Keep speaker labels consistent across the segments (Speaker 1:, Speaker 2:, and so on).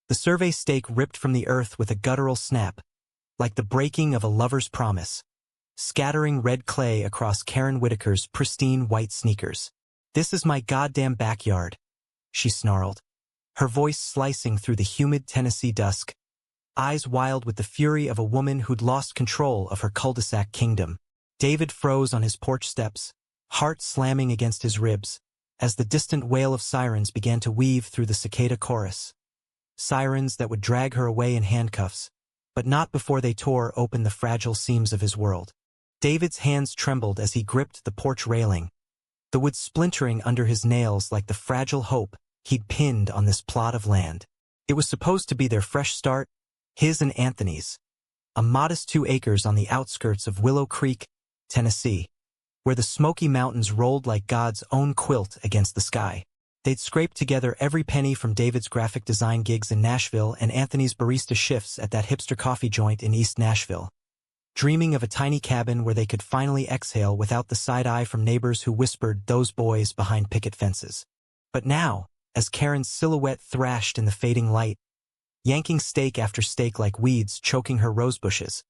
Speaker 1: The survey stake ripped from the earth with a guttural snap, like the breaking of a lover's promise, scattering red clay across Karen Whitaker's pristine white sneakers. "This is my goddamn backyard," she snarled, her voice slicing through the humid Tennessee dusk, eyes wild with the fury of a woman who'd lost control of her cul-de-sac kingdom. David froze on his porch steps, heart slamming against his ribs, as the distant wail of sirens began to weave through the cicada chorus. Sirens that would drag her away in handcuffs, but not before they tore open the fragile seams of his world. David's hands trembled as he gripped the porch railing, the wood splintering under his nails like the fragile hope he'd pinned on this plot of land. It was supposed to be their fresh start, his and Anthony's, a modest 2 acres on the outskirts of Willow Creek, Tennessee, where the Smoky Mountains rolled like God's own quilt against the sky. They'd scraped together every penny from David's graphic design gigs in Nashville and Anthony's barista shifts at that hipster coffee joint in East Nashville, dreaming of a tiny cabin where they could finally exhale without the side-eye from neighbors who whispered those boys behind picket fences. But now, as Karen's silhouette thrashed in the fading light, yanking stake after stake like weeds choking her rose bushes,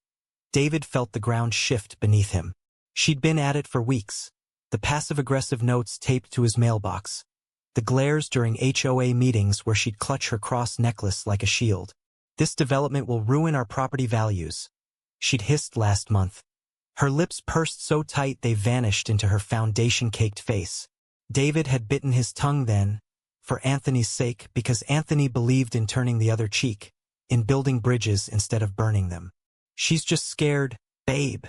Speaker 1: David felt the ground shift beneath him. She'd been at it for weeks, the passive-aggressive notes taped to his mailbox, the glares during HOA meetings where she'd clutch her cross necklace like a shield. "This development will ruin our property values," she'd hissed last month, her lips pursed so tight they vanished into her foundation-caked face. David had bitten his tongue then, for Anthony's sake, because Anthony believed in turning the other cheek, in building bridges instead of burning them. "She's just scared, babe,"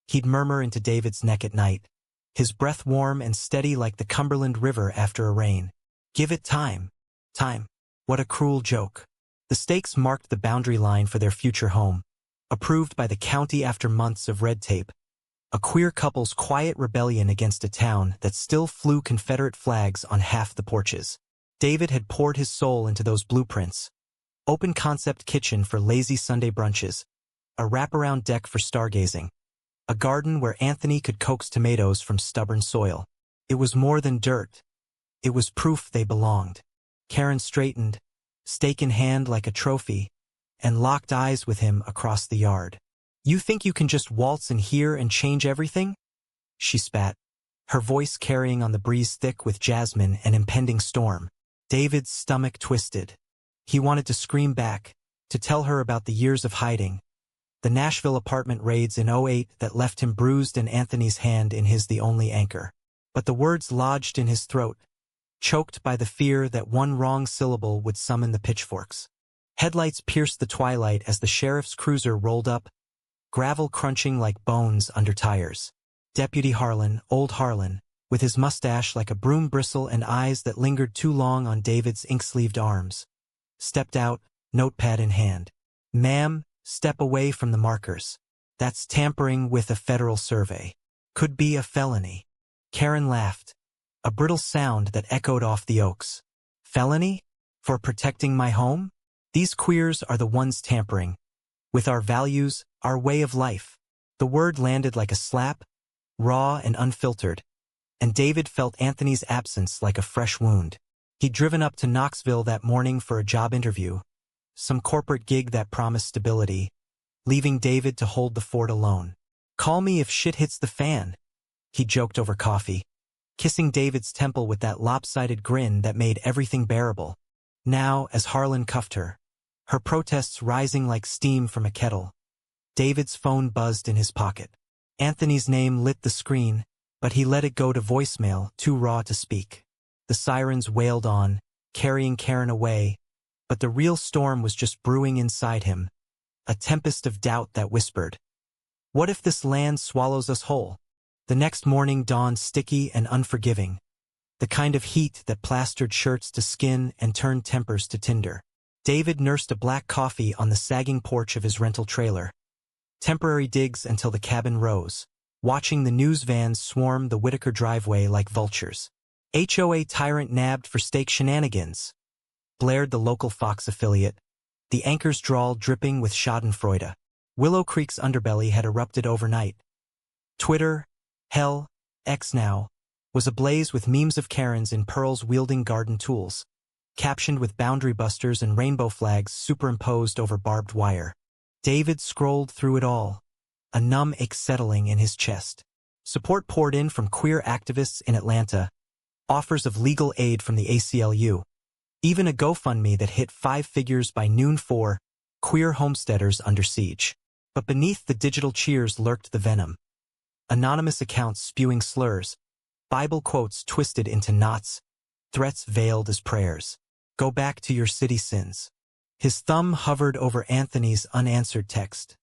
Speaker 1: he'd murmur into David's neck at night, his breath warm and steady like the Cumberland River after a rain. "Give it time. Time." What a cruel joke. The stakes marked the boundary line for their future home, approved by the county after months of red tape, a queer couple's quiet rebellion against a town that still flew Confederate flags on half the porches. David had poured his soul into those blueprints. Open-concept kitchen for lazy Sunday brunches, a wraparound deck for stargazing, a garden where Anthony could coax tomatoes from stubborn soil. It was more than dirt. It was proof they belonged. Karen straightened, stake in hand like a trophy, and locked eyes with him across the yard. "You think you can just waltz in here and change everything?" she spat, her voice carrying on the breeze thick with jasmine and impending storm. David's stomach twisted. He wanted to scream back, to tell her about the years of hiding, the Nashville apartment raids in '08 that left him bruised and Anthony's hand in his the only anchor. But the words lodged in his throat, choked by the fear that one wrong syllable would summon the pitchforks. Headlights pierced the twilight as the sheriff's cruiser rolled up, gravel crunching like bones under tires. Deputy Harlan, old Harlan, with his mustache like a broom bristle and eyes that lingered too long on David's ink-sleeved arms, stepped out, notepad in hand. "Ma'am, step away from the markers. That's tampering with a federal survey. Could be a felony." Karen laughed, a brittle sound that echoed off the oaks. "Felony? For protecting my home? These queers are the ones tampering with our values, our way of life." The word landed like a slap, raw and unfiltered, and David felt Anthony's absence like a fresh wound. He'd driven up to Knoxville that morning for a job interview, some corporate gig that promised stability, leaving David to hold the fort alone. "Call me if shit hits the fan," he joked over coffee, kissing David's temple with that lopsided grin that made everything bearable. Now, as Harlan cuffed her protests rising like steam from a kettle, David's phone buzzed in his pocket. Anthony's name lit the screen, but he let it go to voicemail, too raw to speak. The sirens wailed on, carrying Karen away, but the real storm was just brewing inside him, a tempest of doubt that whispered, "What if this land swallows us whole?" The next morning dawned sticky and unforgiving, the kind of heat that plastered shirts to skin and turned tempers to tinder. David nursed a black coffee on the sagging porch of his rental trailer. Temporary digs until the cabin rose, watching the news vans swarm the Whitaker driveway like vultures. "HOA tyrant nabbed for stake shenanigans," blared the local Fox affiliate, the anchor's drawl dripping with schadenfreude. Willow Creek's underbelly had erupted overnight. Twitter, hell, X now, was ablaze with memes of Karens in pearls wielding garden tools. captioned with boundary busters and rainbow flags superimposed over barbed wire. David scrolled through it all, a numb ache settling in his chest. Support poured in from queer activists in Atlanta, offers of legal aid from the ACLU, even a GoFundMe that hit 5 figures by noon for queer homesteaders under siege. But beneath the digital cheers lurked the venom. Anonymous accounts spewing slurs, Bible quotes twisted into knots, threats veiled as prayers. Go back to your city sins. His thumb hovered over Anthony's unanswered text.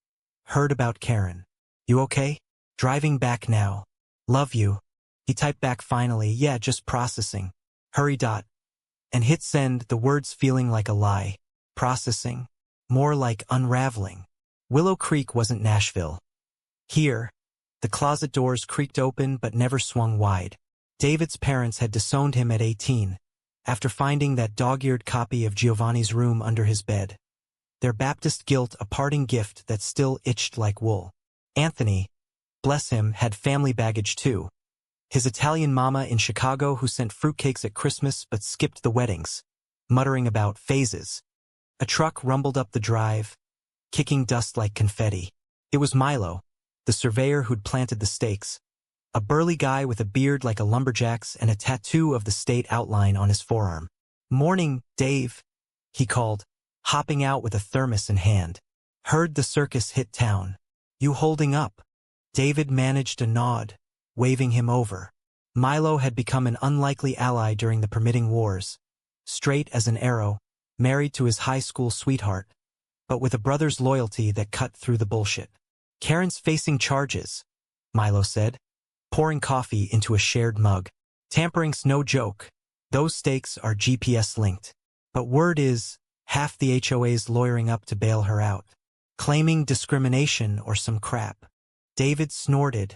Speaker 1: Heard about Karen. You okay? Driving back now. Love you. He typed back finally, yeah, just processing. Hurry. And hit send, the words feeling like a lie. Processing. More like unraveling. Willow Creek wasn't Nashville. Here, the closet doors creaked open but never swung wide. David's parents had disowned him at 18, after finding that dog-eared copy of Giovanni's Room under his bed. Their Baptist guilt a parting gift that still itched like wool. Anthony, bless him, had family baggage too. His Italian mama in Chicago who sent fruitcakes at Christmas but skipped the weddings, muttering about phases. A truck rumbled up the drive, kicking dust like confetti. It was Milo, the surveyor who'd planted the stakes, a burly guy with a beard like a lumberjack's and a tattoo of the state outline on his forearm. Morning, Dave, he called, hopping out with a thermos in hand. Heard the circus hit town. You holding up? David managed a nod, waving him over. Milo had become an unlikely ally during the permitting wars, straight as an arrow, married to his high school sweetheart, but with a brother's loyalty that cut through the bullshit. Karen's facing charges, Milo said, pouring coffee into a shared mug. Tampering's no joke. Those stakes are GPS-linked. But word is, half the HOA's lawyering up to bail her out, claiming discrimination or some crap. David snorted,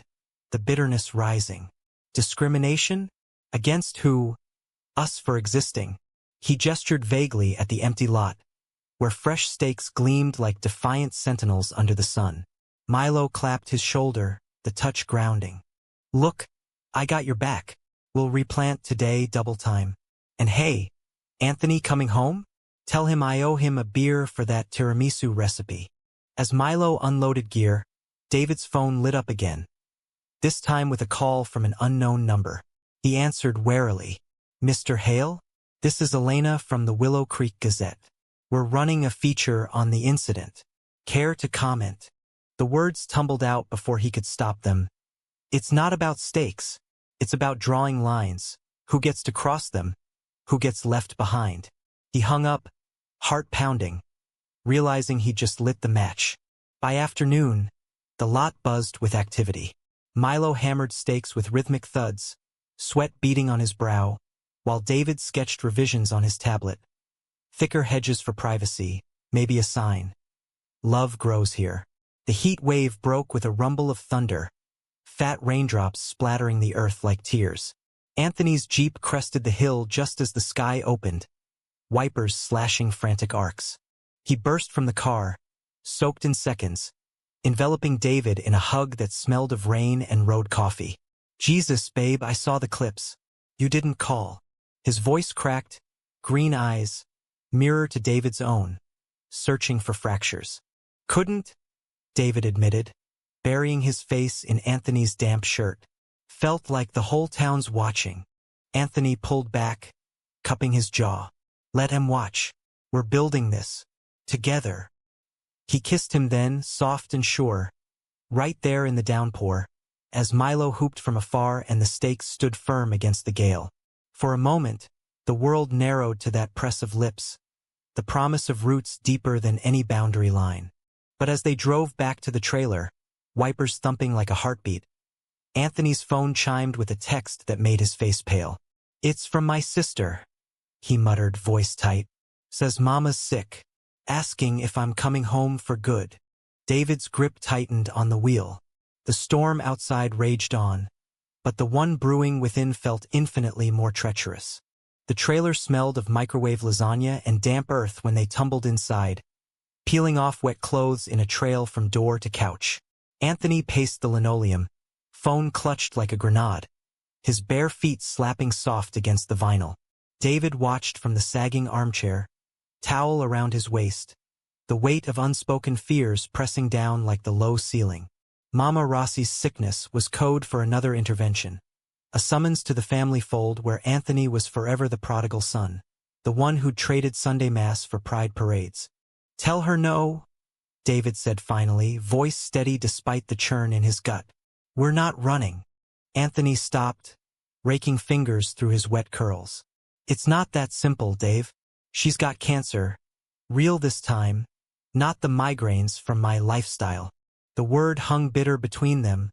Speaker 1: the bitterness rising. Discrimination? Against who? Us for existing. He gestured vaguely at the empty lot, where fresh stakes gleamed like defiant sentinels under the sun. Milo clapped his shoulder, the touch grounding. Look, I got your back. We'll replant today double time. And hey, Anthony coming home? Tell him I owe him a beer for that tiramisu recipe. As Milo unloaded gear, David's phone lit up again, this time with a call from an unknown number. He answered warily. Mr. Hale? This is Elena from the Willow Creek Gazette. We're running a feature on the incident. Care to comment? The words tumbled out before he could stop them. It's not about stakes. It's about drawing lines. Who gets to cross them? Who gets left behind? He hung up, heart pounding, realizing he'd just lit the match. By afternoon, the lot buzzed with activity. Milo hammered stakes with rhythmic thuds, sweat beading on his brow, while David sketched revisions on his tablet. Thicker hedges for privacy, maybe a sign. Love grows here. The heat wave broke with a rumble of thunder, fat raindrops splattering the earth like tears. Anthony's Jeep crested the hill just as the sky opened, wipers slashing frantic arcs. He burst from the car, soaked in seconds, enveloping David in a hug that smelled of rain and road coffee. Jesus, babe, I saw the clips. You didn't call. His voice cracked, green eyes, mirror to David's own, searching for fractures. Couldn't, David admitted, burying his face in Anthony's damp shirt. Felt like the whole town's watching. Anthony pulled back, cupping his jaw. Let him watch. We're building this. Together. He kissed him then, soft and sure, right there in the downpour, as Milo hooped from afar and the stakes stood firm against the gale. For a moment, the world narrowed to that press of lips, the promise of roots deeper than any boundary line. But as they drove back to the trailer, wipers thumping like a heartbeat, Anthony's phone chimed with a text that made his face pale. It's from my sister, he muttered, voice tight. Says Mama's sick, asking if I'm coming home for good. David's grip tightened on the wheel. The storm outside raged on, but the one brewing within felt infinitely more treacherous. The trailer smelled of microwave lasagna and damp earth when they tumbled inside, peeling off wet clothes in a trail from door to couch. Anthony paced the linoleum, phone clutched like a grenade, his bare feet slapping soft against the vinyl. David watched from the sagging armchair, towel around his waist, the weight of unspoken fears pressing down like the low ceiling. Mama Rossi's sickness was code for another intervention, a summons to the family fold where Anthony was forever the prodigal son, the one who'd traded Sunday Mass for pride parades. "Tell her no," David said finally, voice steady despite the churn in his gut. "We're not running." Anthony stopped, raking fingers through his wet curls. "It's not that simple, Dave. She's got cancer. Real this time. Not the migraines from my lifestyle." The word hung bitter between them,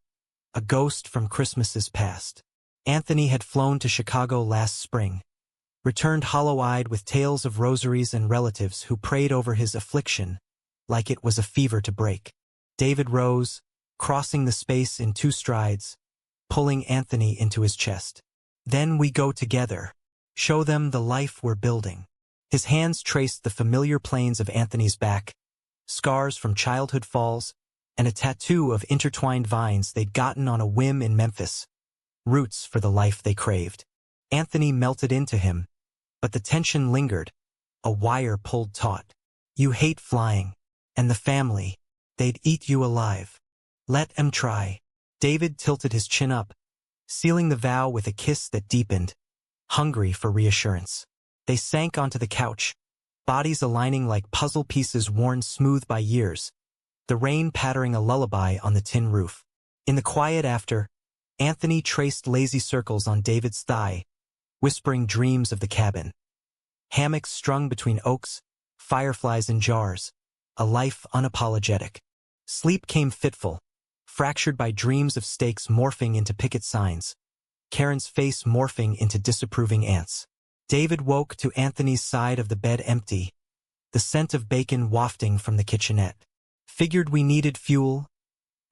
Speaker 1: a ghost from Christmases past. Anthony had flown to Chicago last spring, returned hollow-eyed with tales of rosaries and relatives who prayed over his affliction like it was a fever to break. David rose, crossing the space in 2 strides, pulling Anthony into his chest. "Then we go together. Show them the life we're building." His hands traced the familiar planes of Anthony's back, scars from childhood falls, and a tattoo of intertwined vines they'd gotten on a whim in Memphis. Roots for the life they craved. Anthony melted into him, but the tension lingered, a wire pulled taut. "You hate flying. And the family. They'd eat you alive. Let 'em try." David tilted his chin up, sealing the vow with a kiss that deepened, hungry for reassurance. They sank onto the couch, bodies aligning like puzzle pieces worn smooth by years, the rain pattering a lullaby on the tin roof. In the quiet after, Anthony traced lazy circles on David's thigh, whispering dreams of the cabin. Hammocks strung between oaks, fireflies in jars, a life unapologetic. Sleep came fitful, fractured by dreams of stakes morphing into picket signs, Karen's face morphing into disapproving ants. David woke to Anthony's side of the bed empty, the scent of bacon wafting from the kitchenette. "Figured we needed fuel?"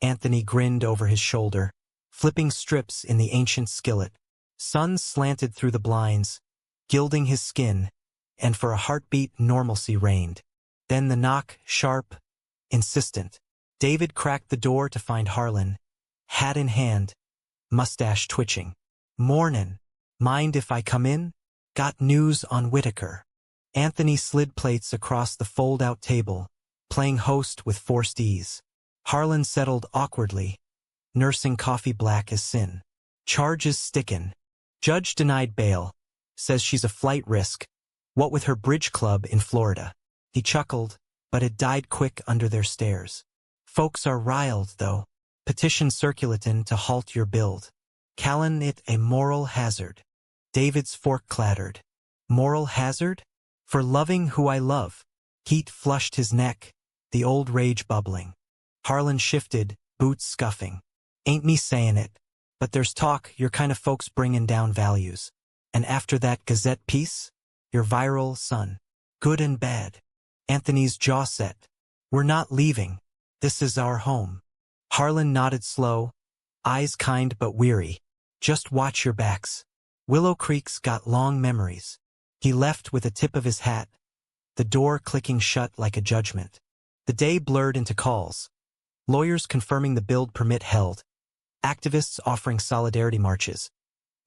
Speaker 1: Anthony grinned over his shoulder, flipping strips in the ancient skillet. Sun slanted through the blinds, gilding his skin, and for a heartbeat normalcy reigned. Then the knock, sharp, insistent. David cracked the door to find Harlan, hat in hand, mustache twitching. "Mornin'. Mind if I come in? Got news on Whitaker." Anthony slid plates across the fold-out table, playing host with forced ease. Harlan settled awkwardly, nursing coffee black as sin. "Charges stickin'. Judge denied bail. Says she's a flight risk. What with her bridge club in Florida." He chuckled, but it died quick under their stares. "Folks are riled, though. Petition circulatin' to halt your build. Callin' it a moral hazard." David's fork clattered. "Moral hazard? For loving who I love." Heat flushed his neck, the old rage bubbling. Harlan shifted, boots scuffing. "Ain't me sayin' it, but there's talk your kind of folks bringin' down values. And after that Gazette piece, you're viral, son. Good and bad." Anthony's jaw set. "We're not leaving. This is our home." Harlan nodded slow, eyes kind but weary. "Just watch your backs. Willow Creek's got long memories." He left with a tip of his hat, the door clicking shut like a judgment. The day blurred into calls. Lawyers confirming the build permit held. Activists offering solidarity marches.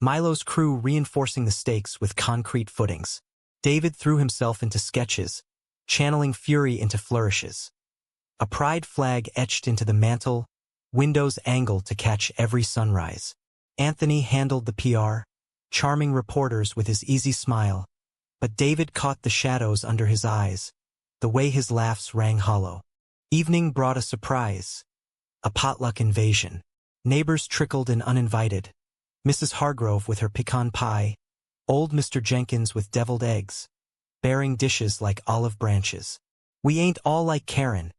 Speaker 1: Milo's crew reinforcing the stakes with concrete footings. David threw himself into sketches, channeling fury into flourishes. A pride flag etched into the mantel, windows angled to catch every sunrise. Anthony handled the PR, charming reporters with his easy smile, but David caught the shadows under his eyes, the way his laughs rang hollow. Evening brought a surprise, a potluck invasion. Neighbors trickled in uninvited. Mrs. Hargrove with her pecan pie, old Mr. Jenkins with deviled eggs, bearing dishes like olive branches. "We ain't all like Karen,"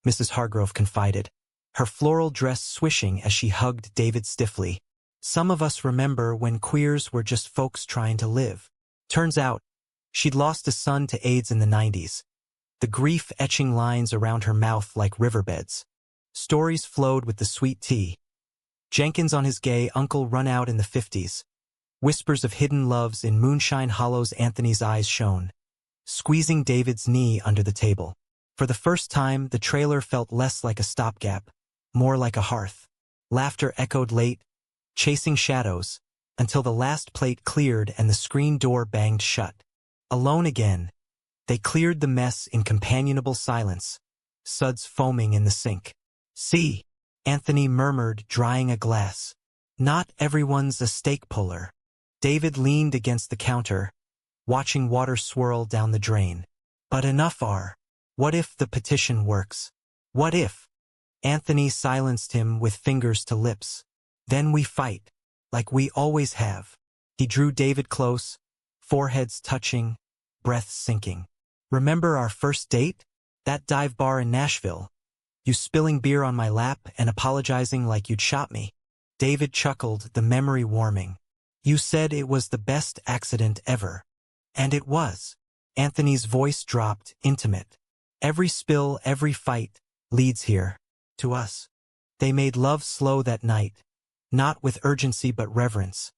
Speaker 1: Mrs. Hargrove confided, her floral dress swishing as she hugged David stiffly. "Some of us remember when queers were just folks trying to live." Turns out, she'd lost a son to AIDS in the 90s, the grief etching lines around her mouth like riverbeds. Stories flowed with the sweet tea. Jenkins on his gay uncle run out in the 50s. Whispers of hidden loves in moonshine hollows. Anthony's eyes shone, squeezing David's knee under the table. For the first time, the trailer felt less like a stopgap, more like a hearth. Laughter echoed late, chasing shadows, until the last plate cleared and the screen door banged shut. Alone again, they cleared the mess in companionable silence, suds foaming in the sink. "See," Anthony murmured, drying a glass. "Not everyone's a stake puller." David leaned against the counter, watching water swirl down the drain. "But enough are. What if the petition works? What if?" Anthony silenced him with fingers to lips. "Then we fight, like we always have." He drew David close, foreheads touching, breaths sinking. "Remember our first date? That dive bar in Nashville? You spilling beer on my lap and apologizing like you'd shot me." David chuckled, the memory warming. "You said it was the best accident ever." And it was. Anthony's voice dropped, intimate. "Every spill, every fight, leads here. To us." They made love slow that night, not with urgency but reverence,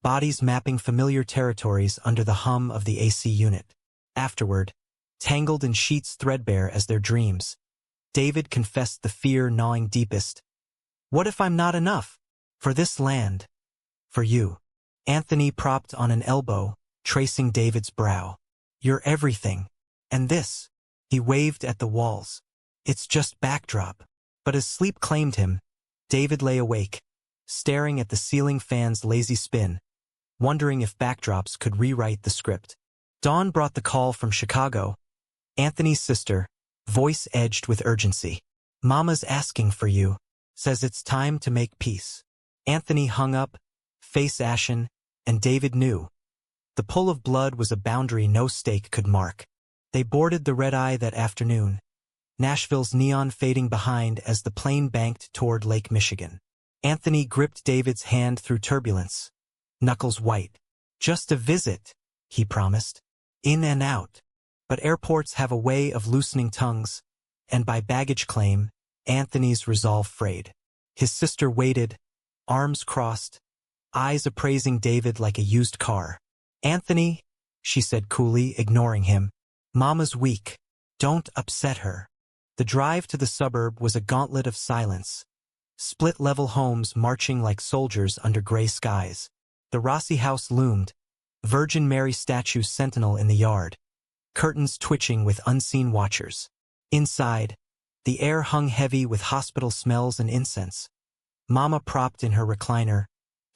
Speaker 1: bodies mapping familiar territories under the hum of the AC unit. Afterward, tangled in sheets threadbare as their dreams, David confessed the fear gnawing deepest. "What if I'm not enough? For this land? For you?" Anthony propped on an elbow, tracing David's brow. "You're everything. And this," he waved at the walls, "it's just backdrop." But as sleep claimed him, David lay awake, staring at the ceiling fan's lazy spin, wondering if backdrops could rewrite the script. Dawn brought the call from Chicago. Anthony's sister, voice edged with urgency. "Mama's asking for you. Says it's time to make peace." Anthony hung up, face ashen, and David knew. The pull of blood was a boundary no stake could mark. They boarded the red-eye that afternoon, Nashville's neon fading behind as the plane banked toward Lake Michigan. Anthony gripped David's hand through turbulence, knuckles white. "Just a visit," he promised. "In and out." But airports have a way of loosening tongues, and by baggage claim, Anthony's resolve frayed. His sister waited, arms crossed, eyes appraising David like a used car. "Anthony," she said coolly, ignoring him, "Mama's weak. Don't upset her." The drive to the suburb was a gauntlet of silence. Split-level homes marching like soldiers under gray skies. The Rossi house loomed, Virgin Mary statue sentinel in the yard, curtains twitching with unseen watchers. Inside, the air hung heavy with hospital smells and incense. Mama propped in her recliner,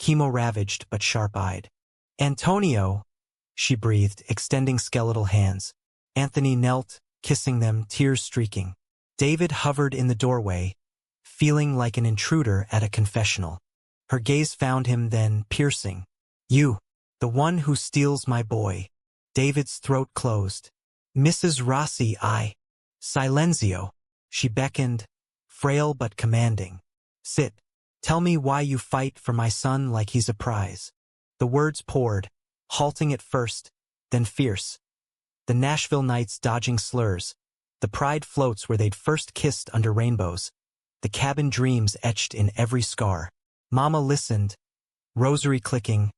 Speaker 1: chemo-ravaged but sharp-eyed. "Antonio," she breathed, extending skeletal hands. Anthony knelt, kissing them, tears streaking. David hovered in the doorway, feeling like an intruder at a confessional. Her gaze found him then, piercing. "You, the one who steals my boy." David's throat closed. "Mrs. Rossi, Silenzio." She beckoned, frail but commanding. "Sit. Tell me why you fight for my son like he's a prize." The words poured, halting at first, then fierce. The Nashville nights dodging slurs, the pride floats where they'd first kissed under rainbows, the cabin dreams etched in every scar. Mama listened, rosary clicking,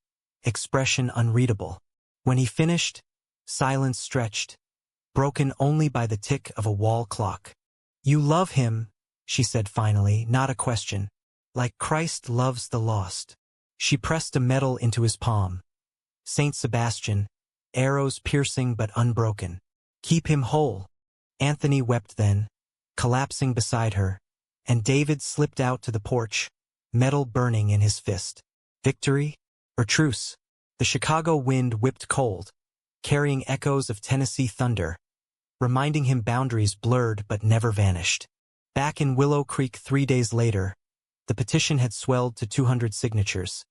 Speaker 1: expression unreadable. When he finished, silence stretched, broken only by the tick of a wall clock. "You love him," she said finally, not a question, "like Christ loves the lost." She pressed a medal into his palm. Saint Sebastian, arrows piercing but unbroken. "Keep him whole." Anthony wept then, collapsing beside her, and David slipped out to the porch, metal burning in his fist. Victory? Or truce? The Chicago wind whipped cold, carrying echoes of Tennessee thunder, reminding him boundaries blurred but never vanished. Back in Willow Creek 3 days later, the petition had swelled to 200 signatures,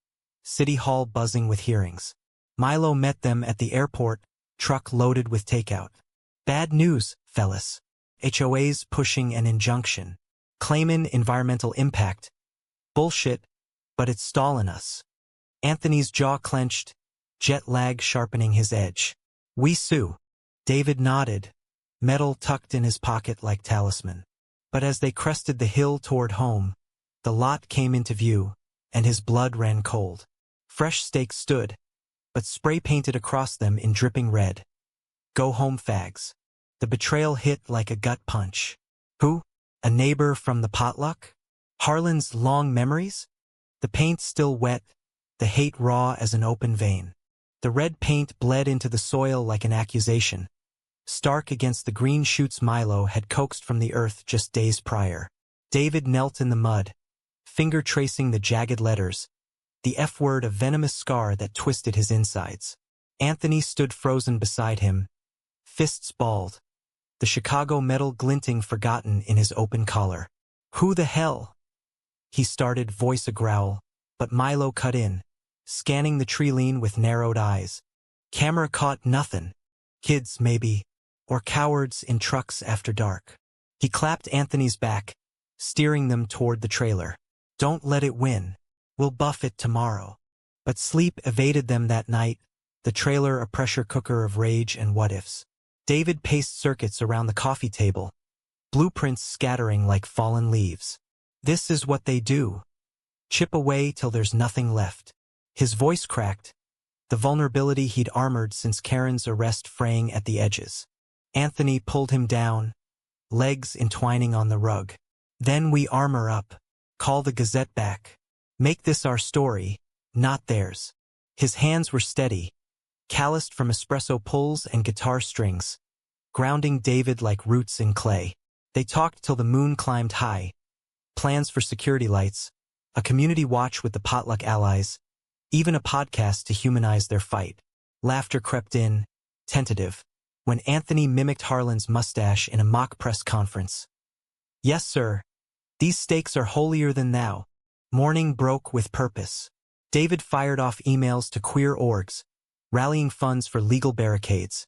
Speaker 1: City Hall buzzing with hearings. Milo met them at the airport, truck loaded with takeout. "Bad news, fellas. HOA's pushing an injunction. Claimin' environmental impact. Bullshit, but it's stallin' us." Anthony's jaw clenched, jet lag sharpening his edge. "We sue." David nodded, metal tucked in his pocket like talisman. But as they crested the hill toward home, the lot came into view, and his blood ran cold. Fresh stakes stood, but spray painted across them in dripping red. "Go home, fags." The betrayal hit like a gut punch. Who? A neighbor from the potluck? Harlan's long memories? The paint still wet, the hate raw as an open vein. The red paint bled into the soil like an accusation, stark against the green shoots Milo had coaxed from the earth just days prior. David knelt in the mud, finger tracing the jagged letters, the F-word a venomous scar that twisted his insides. Anthony stood frozen beside him, fists balled, the Chicago medal glinting forgotten in his open collar. "Who the hell?" he started, voice a growl, but Milo cut in, scanning the tree line with narrowed eyes. "Camera caught nothing. Kids, maybe, or cowards in trucks after dark." He clapped Anthony's back, steering them toward the trailer. "Don't let it win. We'll buff it tomorrow." But sleep evaded them that night, the trailer a pressure cooker of rage and what-ifs. David paced circuits around the coffee table, blueprints scattering like fallen leaves. This is what they do. Chip away till there's nothing left. His voice cracked, the vulnerability he'd armored since Karen's arrest fraying at the edges. Anthony pulled him down, legs entwining on the rug. "Then we armor up, call the Gazette back. Make this our story, not theirs." His hands were steady, calloused from espresso pulls and guitar strings, grounding David like roots in clay. They talked till the moon climbed high. Plans for security lights, a community watch with the potluck allies, even a podcast to humanize their fight. Laughter crept in, tentative, when Anthony mimicked Harlan's mustache in a mock press conference. "Yes, sir. These stakes are holier than thou." Morning broke with purpose. David fired off emails to queer orgs, rallying funds for legal barricades.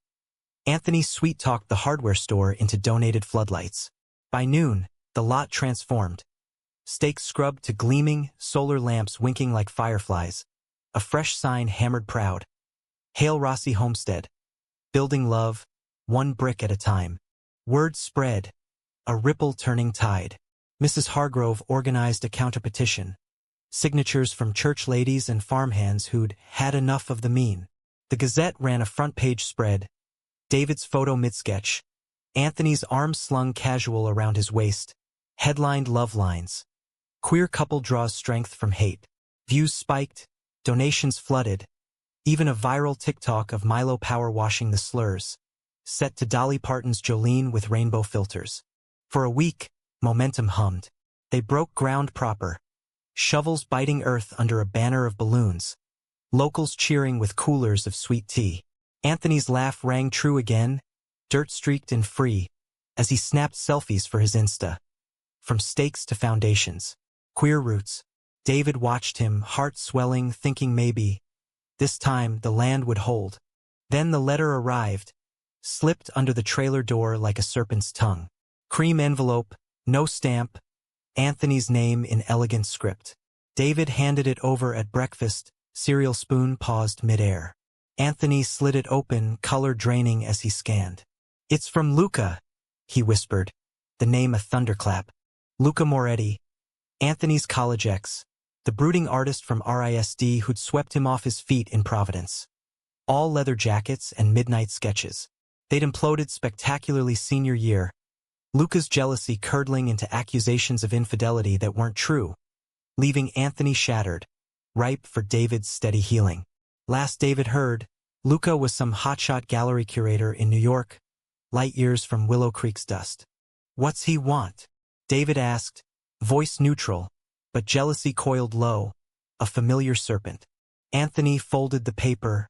Speaker 1: Anthony sweet-talked the hardware store into donated floodlights. By noon, the lot transformed. Stakes scrubbed to gleaming, solar lamps winking like fireflies. A fresh sign hammered proud. "Hail Rossi Homestead. Building love, one brick at a time." Word spread, a ripple turning tide. Mrs. Hargrove organized a counterpetition. Signatures from church ladies and farmhands who'd had enough of the mean. The Gazette ran a front-page spread. David's photo mid-sketch. Anthony's arms slung casual around his waist. Headlined love lines. "Queer couple draws strength from hate." Views spiked. Donations flooded. Even a viral TikTok of Milo power washing the slurs, set to Dolly Parton's Jolene with rainbow filters. For a week, momentum hummed. They broke ground proper. Shovels biting earth under a banner of balloons. Locals cheering with coolers of sweet tea. Anthony's laugh rang true again, dirt-streaked and free, as he snapped selfies for his Insta. From stakes to foundations. Queer roots. David watched him, heart swelling, thinking maybe, this time, the land would hold. Then the letter arrived, slipped under the trailer door like a serpent's tongue. Cream envelope, no stamp, Anthony's name in elegant script. David handed it over at breakfast, cereal spoon paused midair. Anthony slid it open, color draining as he scanned. "It's from Luca," he whispered, the name a thunderclap. Luca Moretti, Anthony's college ex, the brooding artist from RISD who'd swept him off his feet in Providence. All leather jackets and midnight sketches. They'd imploded spectacularly senior year. Luca's jealousy curdling into accusations of infidelity that weren't true, leaving Anthony shattered, ripe for David's steady healing. Last David heard, Luca was some hotshot gallery curator in New York, light years from Willow Creek's dust. "What's he want?" David asked, voice neutral, but jealousy coiled low, a familiar serpent. Anthony folded the paper,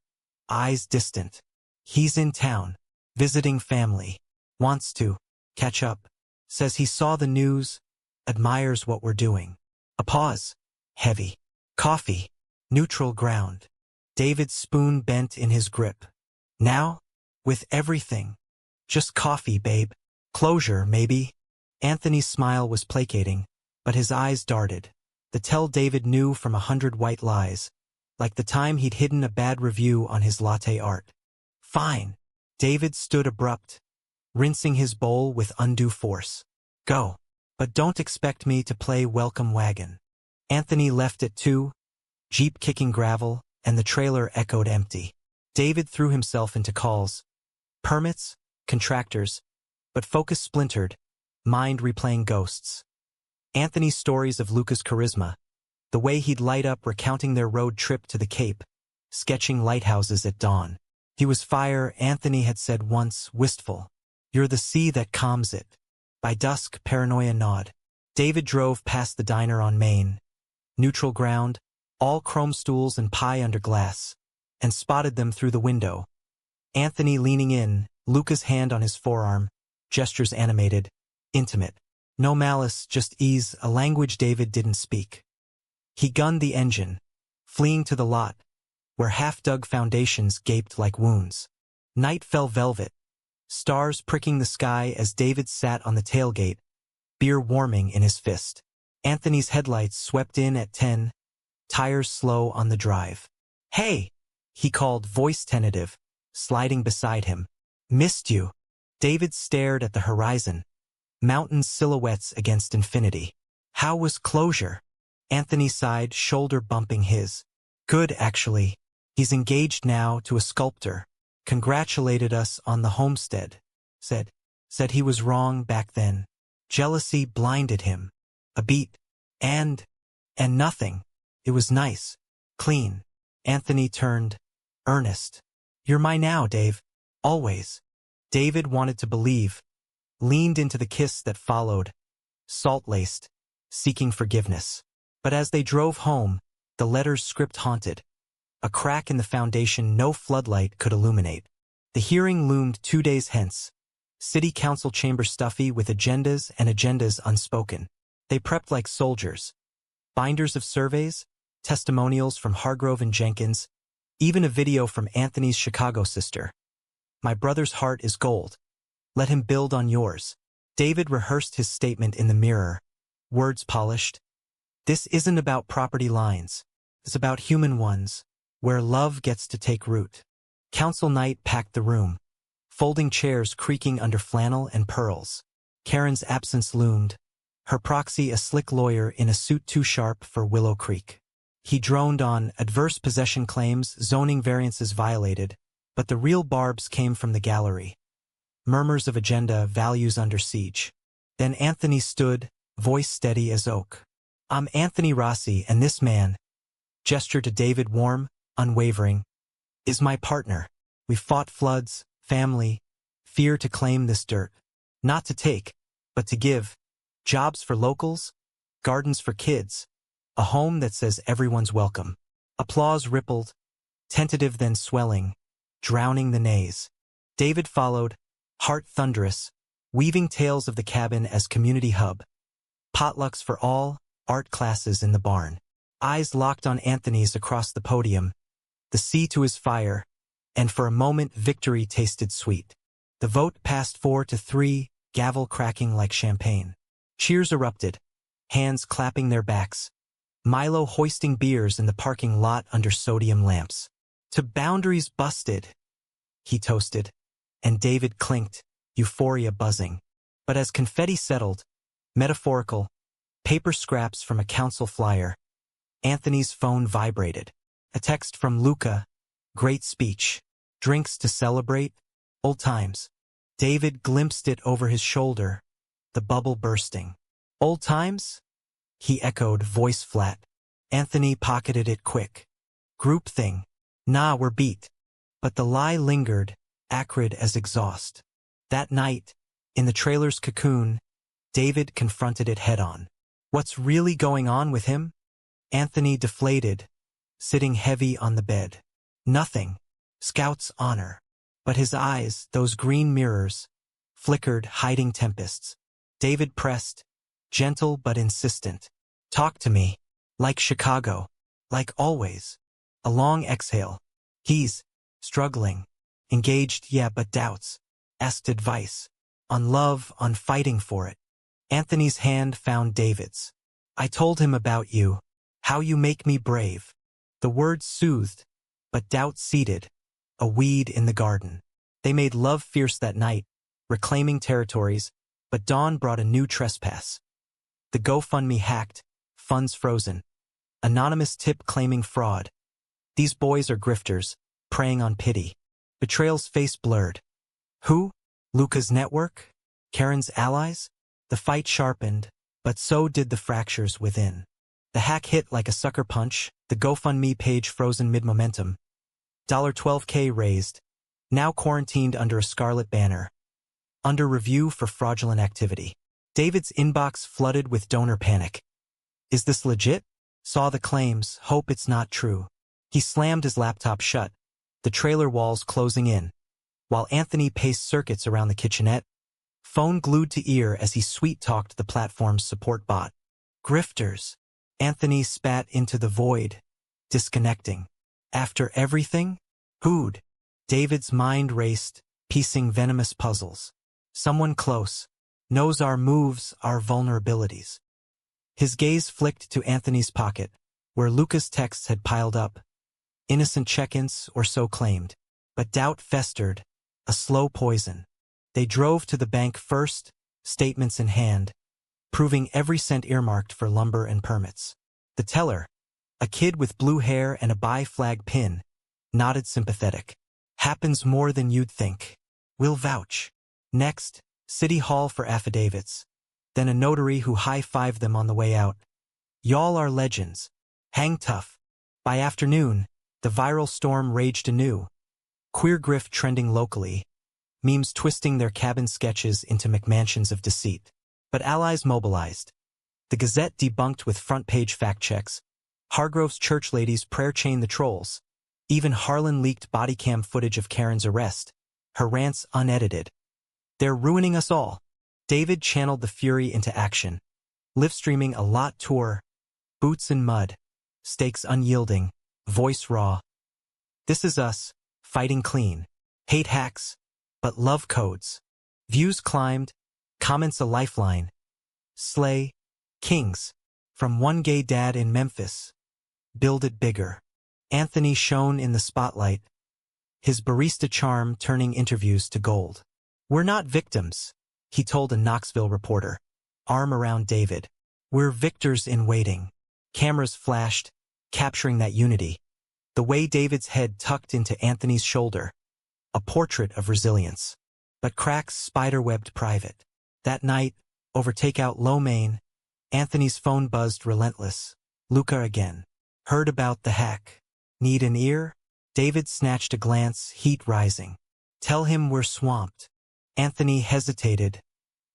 Speaker 1: eyes distant. "He's in town, visiting family. Wants to catch up. Says he saw the news, admires what we're doing." A pause. Heavy. Coffee. Neutral ground. David's spoon bent in his grip. "Now? With everything. Just coffee, babe. Closure, maybe." Anthony's smile was placating, but his eyes darted. The tell David knew from 100 white lies, like the time he'd hidden a bad review on his latte art. "Fine." David stood abrupt, rinsing his bowl with undue force. "Go. But don't expect me to play welcome wagon." Anthony left at 2, Jeep kicking gravel, and the trailer echoed empty. David threw himself into calls. Permits, contractors, but focus splintered, mind replaying ghosts. Anthony's stories of Luca's charisma, The way he'd light up recounting their road trip to the Cape, sketching lighthouses at dawn. He was fire, Anthony had said once, wistful. You're the sea that calms it. By dusk, paranoia gnawed. David drove past the diner on Main. Neutral ground, all chrome stools and pie under glass, and spotted them through the window. Anthony leaning in, Luca's hand on his forearm, gestures animated, intimate. No malice, just ease, a language David didn't speak. He gunned the engine, fleeing to the lot, where half-dug foundations gaped like wounds. Night fell velvet, stars pricking the sky as David sat on the tailgate, beer warming in his fist. Anthony's headlights swept in at 10, tires slow on the drive. Hey! He called, voice tentative, sliding beside him. Missed you. David stared at the horizon, mountain silhouettes against infinity. How was closure? Anthony sighed, shoulder bumping his. Good, actually. He's engaged now to a sculptor. Congratulated us on the homestead. Said he was wrong back then. Jealousy blinded him. A beat. And nothing. It was nice. Clean. Anthony turned. Earnest. You're mine now, Dave. Always. David wanted to believe. Leaned into the kiss that followed. Salt-laced. Seeking forgiveness. But as they drove home, the letter's script haunted. A crack in the foundation no floodlight could illuminate. The hearing loomed 2 days hence. City council chamber stuffy with agendas and agendas unspoken. They prepped like soldiers. Binders of surveys, testimonials from Hargrove and Jenkins, even a video from Anthony's Chicago sister. My brother's heart is gold. Let him build on yours. David rehearsed his statement in the mirror, words polished. This isn't about property lines. It's about human ones, where love gets to take root. Council night packed the room, folding chairs creaking under flannel and pearls. Karen's absence loomed, her proxy a slick lawyer in a suit too sharp for Willow Creek. He droned on adverse possession claims, zoning variances violated, but the real barbs came from the gallery. Murmurs of agenda, values under siege. Then Anthony stood, voice steady as oak. I'm Anthony Rossi, and this man, gesture to David, warm, unwavering, is my partner. We fought floods, family, fear to claim this dirt. Not to take, but to give. Jobs for locals, gardens for kids, a home that says everyone's welcome. Applause rippled, tentative then swelling, drowning the nays. David followed, heart thunderous, weaving tales of the cabin as community hub. Potlucks for all, art classes in the barn. Eyes locked on Anthony's across the podium, the sea to his fire, and for a moment victory tasted sweet. The vote passed 4-3, gavel cracking like champagne. Cheers erupted, hands clapping their backs. Milo hoisting beers in the parking lot under sodium lamps. To boundaries busted, he toasted, and David clinked, euphoria buzzing. But as confetti settled, metaphorical, paper scraps from a council flyer, Anthony's phone vibrated. A text from Luca, great speech, drinks to celebrate, old times. David glimpsed it over his shoulder, the bubble bursting. Old times? He echoed, voice flat. Anthony pocketed it quick. Group thing. Nah, we're beat. But the lie lingered, acrid as exhaust. That night, in the trailer's cocoon, David confronted it head-on. What's really going on with him? Anthony deflated, sitting heavy on the bed. Nothing. Scout's honor. But his eyes, those green mirrors, flickered, hiding tempests. David pressed, gentle but insistent. Talk to me. Like Chicago. Like always. A long exhale. He's struggling. Engaged, yeah, but doubts. Asked advice. On love, on fighting for it. Anthony's hand found David's. I told him about you. How you make me brave. The words soothed, but doubt seeded. A weed in the garden. They made love fierce that night, reclaiming territories, but dawn brought a new trespass. The GoFundMe hacked, funds frozen. Anonymous tip claiming fraud. These boys are grifters, preying on pity. Betrayal's face blurred. Who? Luca's network? Karen's allies? The fight sharpened, but so did the fractures within. The hack hit like a sucker punch, the GoFundMe page frozen mid-momentum. $12K raised, now quarantined under a scarlet banner. Under review for fraudulent activity. David's inbox flooded with donor panic. Is this legit? Saw the claims, hope it's not true. He slammed his laptop shut, the trailer walls closing in, while Anthony paced circuits around the kitchenette, phone glued to ear as he sweet-talked the platform's support bot. Grifters. Anthony spat into the void, disconnecting. After everything? Who'd? David's mind raced, piecing venomous puzzles. Someone close. Knows our moves, our vulnerabilities. His gaze flicked to Anthony's pocket, where Luca's texts had piled up. Innocent check-ins, or so claimed. But doubt festered, a slow poison. They drove to the bank first, statements in hand, proving every cent earmarked for lumber and permits. The teller, a kid with blue hair and a buy flag pin, nodded sympathetic. Happens more than you'd think. We'll vouch. Next, City Hall for affidavits. Then a notary who high-fived them on the way out. Y'all are legends. Hang tough. By afternoon, the viral storm raged anew. Queer grift trending locally. Memes twisting their cabin sketches into McMansions of deceit. But allies mobilized. The Gazette debunked with front-page fact-checks. Hargrove's church ladies prayer-chained the trolls. Even Harlan leaked bodycam footage of Karen's arrest. Her rants unedited. They're ruining us all. David channeled the fury into action. Live-streaming a lot tour. Boots in mud. Stakes unyielding. Voice raw. This is us, fighting clean. Hate hacks, but love codes. Views climbed. Comments a lifeline. Slay. Kings. From one gay dad in Memphis. Build it bigger. Anthony shone in the spotlight. His barista charm turning interviews to gold. We're not victims, he told a Knoxville reporter. Arm around David. We're victors in waiting. Cameras flashed, capturing that unity. The way David's head tucked into Anthony's shoulder. A portrait of resilience. But cracks spiderwebbed private. That night, over takeout lo mein, Anthony's phone buzzed relentless. Luca again. Heard about the hack. Need an ear? David snatched a glance, heat rising. Tell him we're swamped. Anthony hesitated,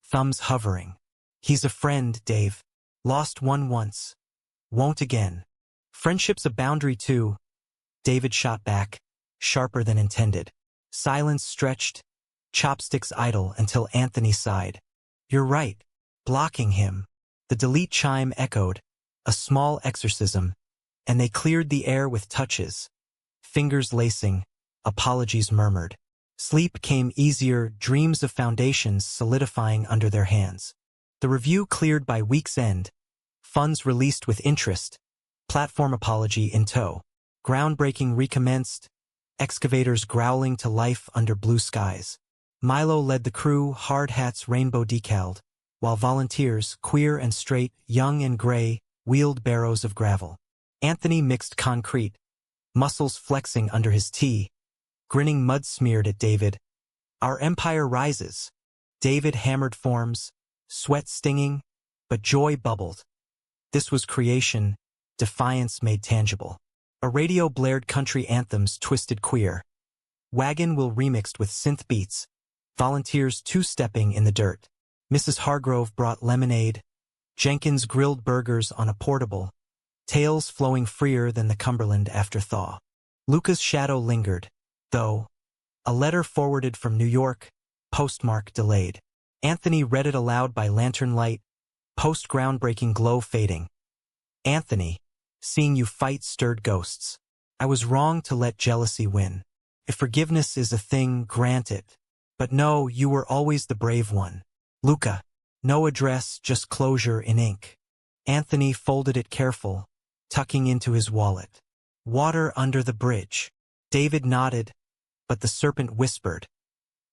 Speaker 1: thumbs hovering. He's a friend, Dave. Lost one once. Won't again. Friendship's a boundary too. David shot back, sharper than intended. Silence stretched, chopsticks idle until Anthony sighed. You're right. Blocking him. The delete chime echoed, a small exorcism, and they cleared the air with touches. Fingers lacing, apologies murmured. Sleep came easier, dreams of foundations solidifying under their hands. The review cleared by week's end. Funds released with interest. Platform apology in tow. Groundbreaking recommenced. Excavators growling to life under blue skies. Milo led the crew, hard hats rainbow decaled, while volunteers, queer and straight, young and gray, wheeled barrows of gravel. Anthony mixed concrete, muscles flexing under his tee, grinning mud-smeared at David. Our empire rises. David hammered forms, sweat stinging, but joy bubbled. This was creation, defiance made tangible. A radio blared country anthems twisted queer. Wagon wheel remixed with synth beats, volunteers two-stepping in the dirt. Mrs. Hargrove brought lemonade, Jenkins grilled burgers on a portable, tales flowing freer than the Cumberland after thaw. Luca's shadow lingered, though. A letter forwarded from New York, postmark delayed. Anthony read it aloud by lantern light, post-groundbreaking glow fading. Anthony, seeing you fight stirred ghosts. I was wrong to let jealousy win. If forgiveness is a thing, grant it. But no, you were always the brave one. Luca, no address, just closure in ink. Anthony folded it careful, tucking into his wallet. Water under the bridge. David nodded, but the serpent whispered.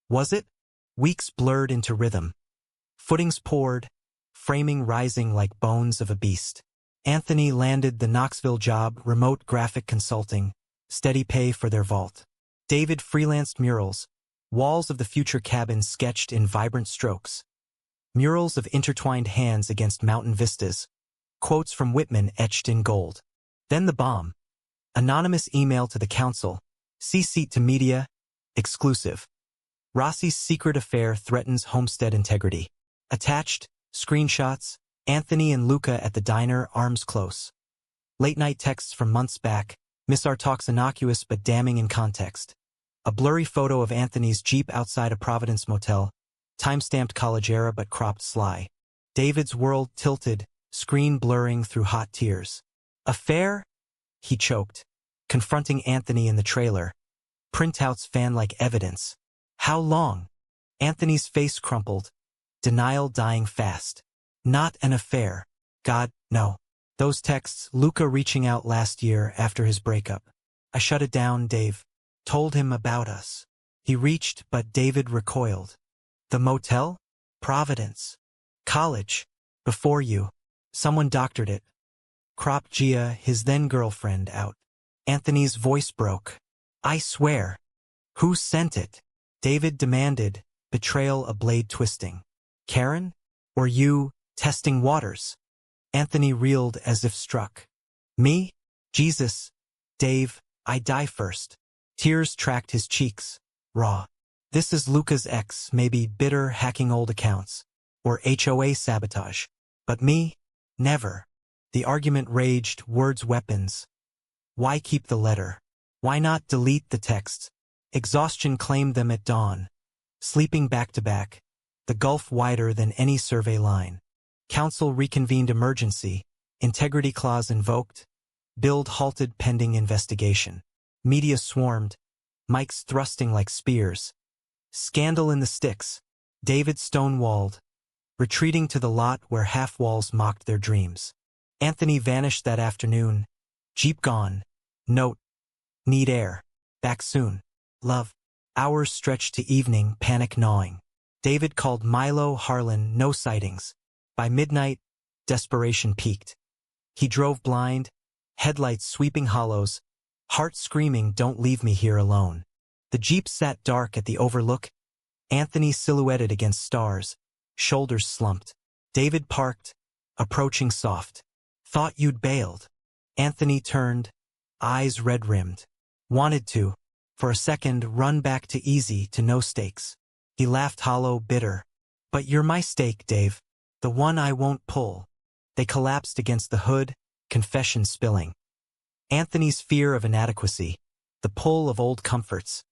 Speaker 1: Was it? Weeks blurred into rhythm. Footings poured, framing rising like bones of a beast. Anthony landed the Knoxville job, remote graphic consulting, steady pay for their vault. David freelanced murals, walls of the future cabin sketched in vibrant strokes. Murals of intertwined hands against mountain vistas, quotes from Whitman etched in gold. Then the bomb. Anonymous email to the council. CC to media. Exclusive. Rossi's secret affair threatens homestead integrity. Attached, screenshots, Anthony and Luca at the diner, arms close. Late-night texts from months back, miss our talks innocuous but damning in context. A blurry photo of Anthony's Jeep outside a Providence motel, time-stamped college era but cropped sly. David's world tilted, screen blurring through hot tears. Affair? He choked, confronting Anthony in the trailer. Printouts fan-like evidence. How long? Anthony's face crumpled, denial dying fast. Not an affair. God, no. Those texts, Luca reaching out last year after his breakup. I shut it down, Dave. Told him about us. He reached, but David recoiled. The motel? Providence. College. Before you. Someone doctored it. Cropped Gia, his then-girlfriend, out. Anthony's voice broke. I swear. Who sent it? David demanded, betrayal a blade twisting. Karen? Or you, testing waters? Anthony reeled as if struck. Me? Jesus. Dave, I die first. Tears tracked his cheeks. Raw. This is Luca's ex, maybe bitter hacking old accounts. Or HOA sabotage. But me? Never. The argument raged, words weapons. Why keep the letter? Why not delete the texts? Exhaustion claimed them at dawn. Sleeping back to back. The gulf wider than any survey line. Council reconvened emergency. Integrity clause invoked. Build halted pending investigation. Media swarmed. Mics thrusting like spears. Scandal in the sticks. David stonewalled. Retreating to the lot where half-walls mocked their dreams. Anthony vanished that afternoon. Jeep gone. Note. Need air. Back soon. Love. Hours stretched to evening, panic gnawing. David called Milo, Harlan, no sightings. By midnight, desperation peaked. He drove blind, headlights sweeping hollows, heart screaming, don't leave me here alone. The Jeep sat dark at the overlook, Anthony silhouetted against stars, shoulders slumped. David parked, approaching soft. Thought you'd bailed. Anthony turned, eyes red-rimmed. Wanted to, for a second, run back to easy, to no stakes. He laughed hollow, bitter. But you're my stake, Dave. The one I won't pull. They collapsed against the hood, confession spilling. Anthony's fear of inadequacy, the pull of old comforts.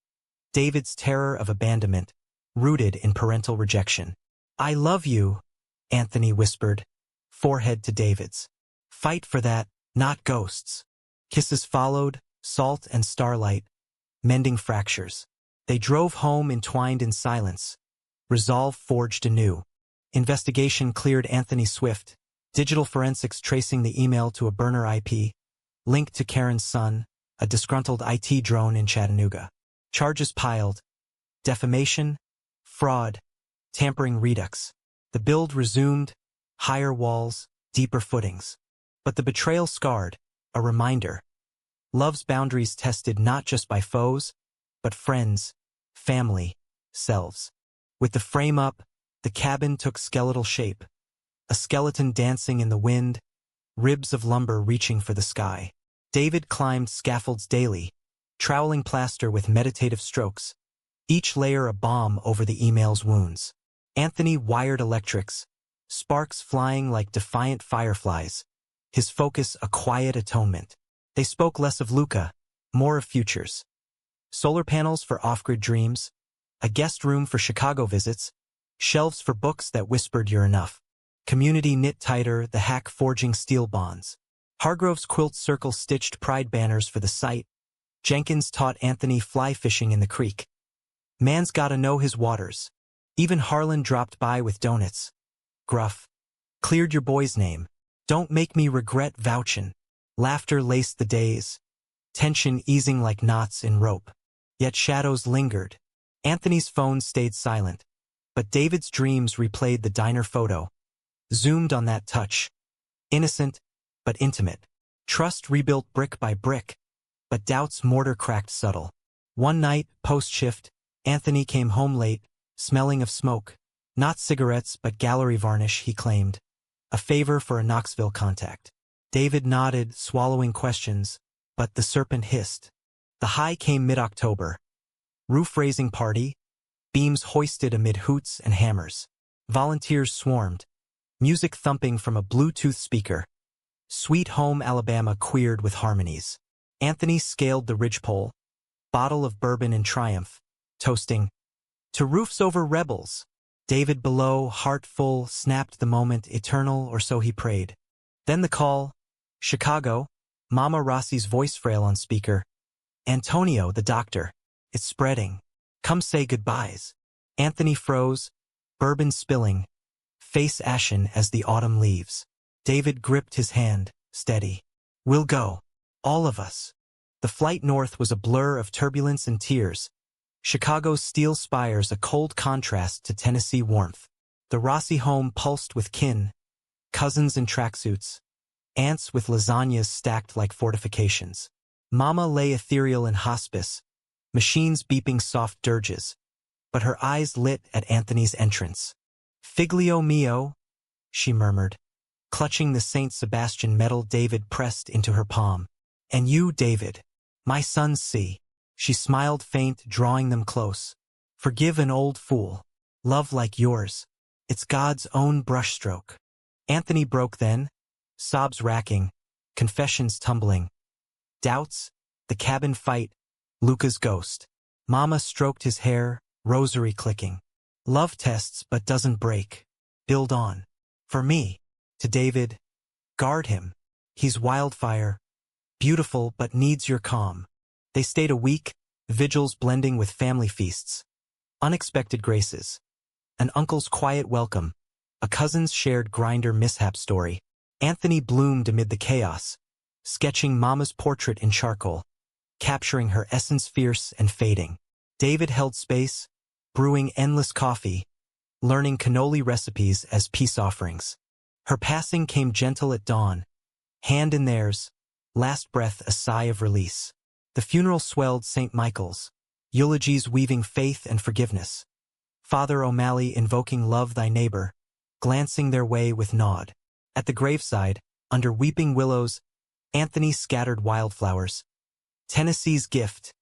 Speaker 1: David's terror of abandonment, rooted in parental rejection. I love you, Anthony whispered, forehead to David's. Fight for that, not ghosts. Kisses followed, salt and starlight, mending fractures. They drove home entwined in silence. Resolve forged anew. Investigation cleared Anthony Swift. Digital forensics tracing the email to a burner IP. Linked to Karen's son, a disgruntled IT drone in Chattanooga. Charges piled. Defamation, fraud, tampering redux. The build resumed, higher walls, deeper footings. But the betrayal scarred, a reminder. Love's boundaries tested not just by foes, but friends, family, selves. With the frame up, the cabin took skeletal shape. A skeleton dancing in the wind, ribs of lumber reaching for the sky. David climbed scaffolds daily, troweling plaster with meditative strokes, each layer a balm over the email's wounds. Anthony wired electrics, sparks flying like defiant fireflies, his focus a quiet atonement. They spoke less of Luca, more of futures. Solar panels for off-grid dreams, a guest room for Chicago visits, shelves for books that whispered you're enough. Community knit tighter, the hack forging steel bonds. Hargrove's quilt circle stitched pride banners for the site. Jenkins taught Anthony fly fishing in the creek. Man's gotta know his waters. Even Harlan dropped by with donuts. Gruff. Cleared your boy's name. Don't make me regret vouchin'. Laughter laced the days. Tension easing like knots in rope. Yet shadows lingered. Anthony's phone stayed silent. But David's dreams replayed the diner photo. Zoomed on that touch. Innocent, but intimate. Trust rebuilt brick by brick. But doubt's mortar cracked subtle. One night, post-shift, Anthony came home late, smelling of smoke. Not cigarettes, but gallery varnish, he claimed. A favor for a Knoxville contact. David nodded, swallowing questions, but the serpent hissed. The high came mid-October. Roof-raising party, beams hoisted amid hoots and hammers. Volunteers swarmed, music thumping from a Bluetooth speaker. Sweet Home Alabama queered with harmonies. Anthony scaled the ridgepole, bottle of bourbon in triumph, toasting, "To roofs over rebels." David below, heart full, snapped the moment eternal, or so he prayed. Then the call, Chicago, Mama Rossi's voice frail on speaker. "Antonio, the doctor. It's spreading. Come say goodbyes." Anthony froze, bourbon spilling, face ashen as the autumn leaves. David gripped his hand, steady. "We'll go. All of us." The flight north was a blur of turbulence and tears. Chicago's steel spires a cold contrast to Tennessee warmth. The Rossi home pulsed with kin, cousins in tracksuits, aunts with lasagnas stacked like fortifications. Mama lay ethereal in hospice, machines beeping soft dirges, but her eyes lit at Anthony's entrance. "Figlio mio," she murmured. Clutching the St. Sebastian medal David pressed into her palm. "And you, David, my sons see." She smiled faint, drawing them close. "Forgive an old fool. Love like yours. It's God's own brushstroke." Anthony broke then, sobs racking, confessions tumbling. Doubts, the cabin fight, Luca's ghost. Mama stroked his hair, rosary clicking. "Love tests but doesn't break. Build on. For me." To David, "Guard him. He's wildfire. Beautiful but needs your calm." They stayed a week, vigils blending with family feasts. Unexpected graces. An uncle's quiet welcome. A cousin's shared grinder mishap story. Anthony bloomed amid the chaos, sketching Mama's portrait in charcoal, capturing her essence fierce and fading. David held space, brewing endless coffee, learning cannoli recipes as peace offerings. Her passing came gentle at dawn, hand in theirs, last breath a sigh of release. The funeral swelled St. Michael's, eulogies weaving faith and forgiveness. Father O'Malley invoking love thy neighbor, glancing their way with nod. At the graveside, under weeping willows, Anthony scattered wildflowers. "Tennessee's gift,"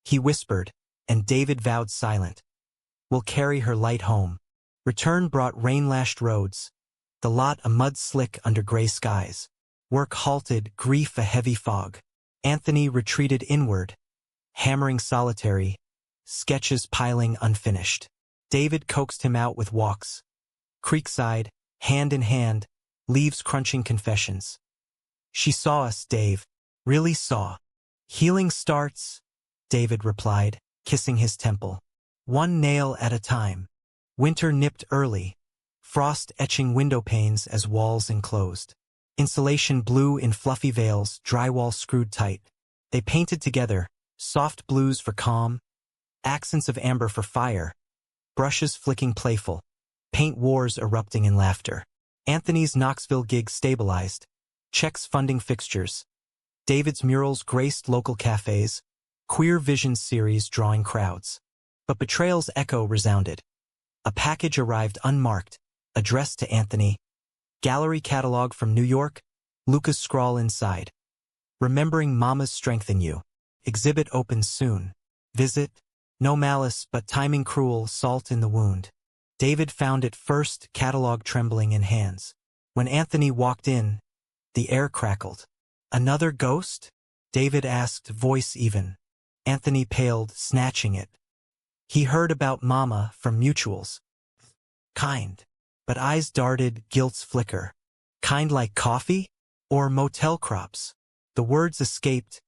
Speaker 1: he whispered, and David vowed silent. "We'll carry her light home." Return brought rain-lashed roads, the lot a mud slick under gray skies. Work halted, grief a heavy fog. Anthony retreated inward, hammering solitary, sketches piling unfinished. David coaxed him out with walks. Creekside, hand in hand, leaves crunching confessions. "She saw us, Dave. Really saw." "Healing starts," David replied, kissing his temple. "One nail at a time." Winter nipped early, frost etching window panes as walls enclosed. Insulation blew in fluffy veils, drywall screwed tight. They painted together, soft blues for calm, accents of amber for fire, brushes flicking playful, paint wars erupting in laughter. Anthony's Knoxville gig stabilized, checks funding fixtures. David's murals graced local cafes, Queer Vision series drawing crowds. But betrayal's echo resounded. A package arrived unmarked, addressed to Anthony. Gallery catalog from New York, Luca's scrawl inside. "Remembering Mama's strength in you. Exhibit opens soon. Visit, no malice but timing cruel, salt in the wound." David found it first, catalog trembling in hands. When Anthony walked in, the air crackled. "Another ghost?" David asked, voice even. Anthony paled, snatching it. He heard about Mama from mutuals. Kind. But eyes darted, guilt's flicker. "Kind like coffee? Or motel crops?" The words escaped,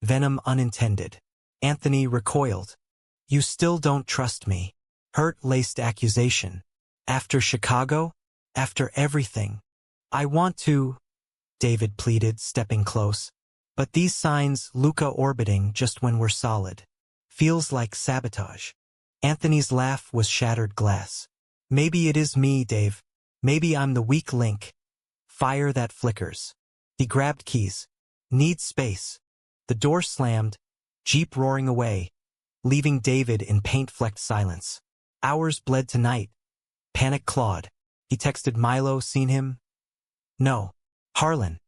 Speaker 1: venom unintended. Anthony recoiled. "You still don't trust me." Hurt-laced accusation. "After Chicago? After everything?" "I want to," David pleaded, stepping close. "But these signs, Luca orbiting just when we're solid. Feels like sabotage." Anthony's laugh was shattered glass. "Maybe it is me, Dave. Maybe I'm the weak link. Fire that flickers." He grabbed keys. "Need space." The door slammed, Jeep roaring away, leaving David in paint-flecked silence. Hours bled to night. Panic clawed. He texted Milo, "Seen him?" No. Harlan.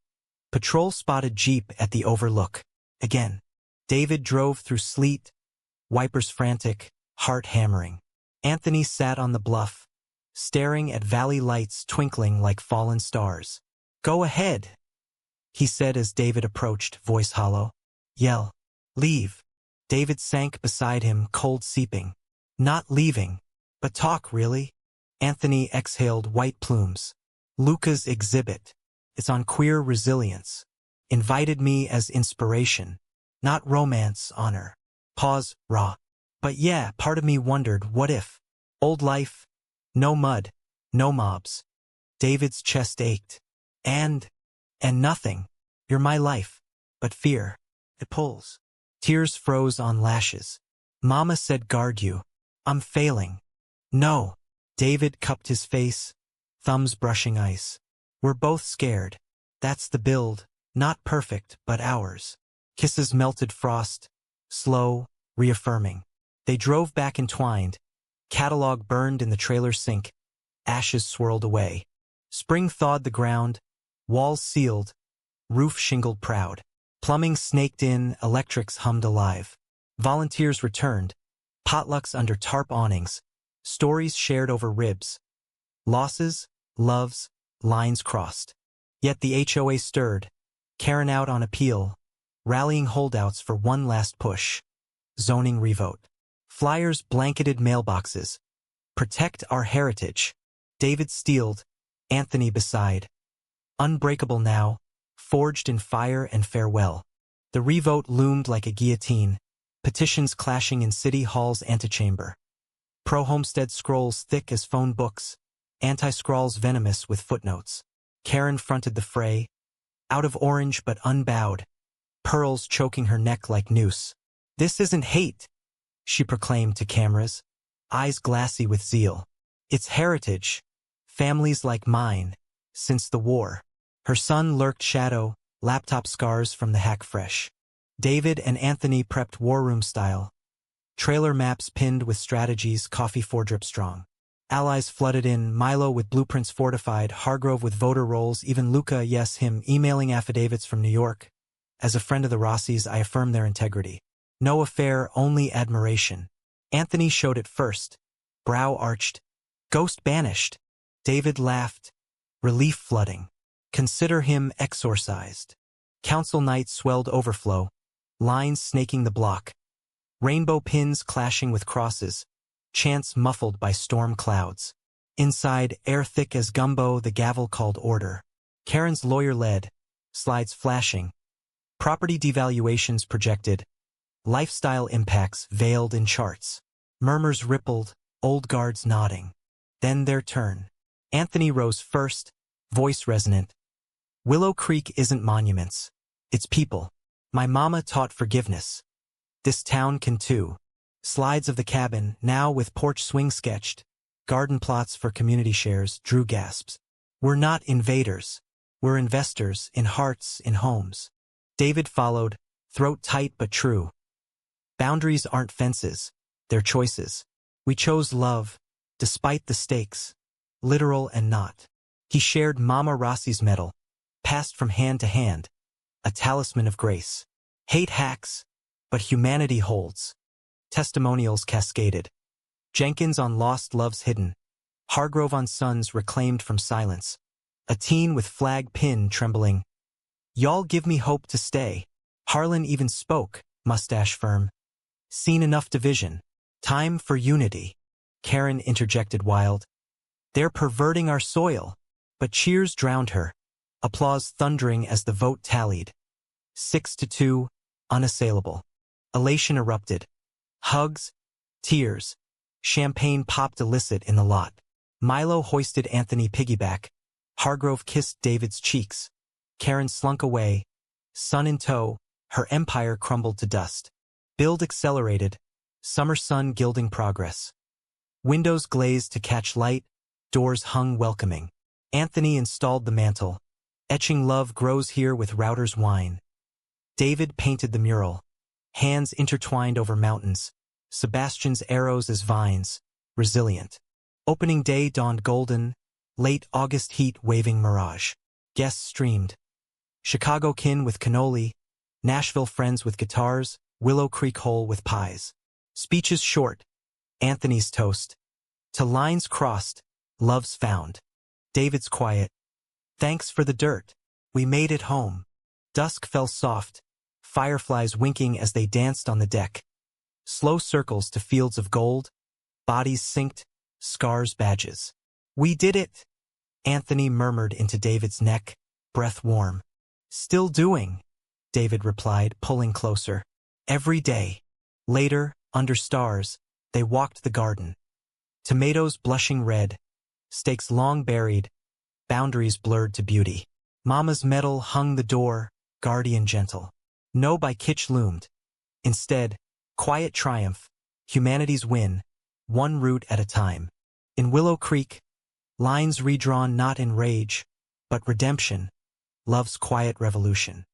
Speaker 1: Patrol spotted Jeep at the overlook. Again. David drove through sleet, wipers frantic, heart hammering. Anthony sat on the bluff, staring at valley lights twinkling like fallen stars. Go ahead, he said as David approached, voice hollow. Yell. Leave. David sank beside him, cold seeping. Not leaving. But talk, really? Anthony exhaled white plumes. Luca's exhibit. It's on queer resilience. Invited me as inspiration. Not romance, honor. Pause, raw. But yeah, part of me wondered, what if? Old life. No mud. No mobs. David's chest ached. And nothing. You're my life. But fear. It pulls. Tears froze on lashes. Mama said guard you. I'm failing. No. David cupped his face, thumbs brushing ice. We're both scared. That's the build. Not perfect, but ours. Kisses melted frost. Slow, reaffirming. They drove back entwined. Catalog burned in the trailer sink. Ashes swirled away. Spring thawed the ground. Walls sealed. Roof shingled proud. Plumbing snaked in, electrics hummed alive. Volunteers returned. Potlucks under tarp awnings. Stories shared over ribs. Losses, loves, lines crossed. Yet the HOA stirred. Karen out on appeal. Rallying holdouts for one last push. Zoning revote. Flyers blanketed mailboxes. Protect our heritage. David steeled. Anthony beside. Unbreakable now. Forged in fire and farewell. The revote loomed like a guillotine. Petitions clashing in City Hall's antechamber. Pro-Homestead scrolls thick as phone books. Anti-scrawls venomous with footnotes. Karen fronted the fray. Out of orange but unbowed. Pearls choking her neck like noose. This isn't hate, she proclaimed to cameras. Eyes glassy with zeal. It's heritage. Families like mine. Since the war. Her son lurked shadow, laptop scars from the hack fresh. David and Anthony prepped war room style. Trailer maps pinned with strategies, coffee 4-drip strong. Allies flooded in, Milo with blueprints fortified, Hargrove with voter rolls, even Luca, yes, him, emailing affidavits from New York. As a friend of the Rossis, I affirm their integrity. No affair, only admiration. Anthony showed it first. Brow arched. Ghost banished. David laughed. Relief flooding. Consider him exorcised. Council night swelled overflow. Lines snaking the block. Rainbow pins clashing with crosses. Chants muffled by storm clouds. Inside, air thick as gumbo, the gavel called order. Karen's lawyer led. Slides flashing. Property devaluations projected. Lifestyle impacts veiled in charts. Murmurs rippled, old guards nodding. Then their turn. Anthony rose first, voice resonant. Willow Creek isn't monuments. It's people. My mama taught forgiveness. This town can too. Slides of the cabin, now with porch swing sketched. Garden plots for community shares, Drew gasps. We're not invaders. We're investors, in hearts, in homes. David followed, throat tight but true. Boundaries aren't fences. They're choices. We chose love, despite the stakes. Literal and not. He shared Mama Rossi's medal, passed from hand to hand. A talisman of grace. Hate hacks, but humanity holds. Testimonials cascaded. Jenkins on lost loves hidden. Hargrove on sons reclaimed from silence. A teen with flag pin trembling. Y'all give me hope to stay. Harlan even spoke, mustache firm. Seen enough division. Time for unity. Karen interjected wild. They're perverting our soil. But cheers drowned her. Applause thundering as the vote tallied. 6-2, unassailable. Elation erupted. Hugs, tears. Champagne popped illicit in the lot. Milo hoisted Anthony piggyback. Hargrove kissed David's cheeks. Karen slunk away. Sun in tow, her empire crumbled to dust. Build accelerated. Summer sun gilding progress. Windows glazed to catch light. Doors hung welcoming. Anthony installed the mantle. Etching love grows here with router's wine. David painted the mural. Hands intertwined over mountains. Sebastian's arrows as vines. Resilient. Opening day dawned golden. Late August heat waving mirage. Guests streamed. Chicago kin with cannoli, Nashville friends with guitars, Willow Creek Hole with pies. Speeches short, Anthony's toast. To lines crossed, love's found. David's quiet. Thanks for the dirt. We made it home. Dusk fell soft, fireflies winking as they danced on the deck. Slow circles to fields of gold, bodies synced, scars badges. We did it, Anthony murmured into David's neck, breath warm. Still doing, David replied, pulling closer. Every day. Later, under stars, they walked the garden. Tomatoes blushing red, stakes long buried, boundaries blurred to beauty. Mama's medal hung the door, guardian gentle. No by kitsch loomed. Instead, quiet triumph, humanity's win, one root at a time. In Willow Creek, lines redrawn not in rage, but redemption, love's quiet revolution.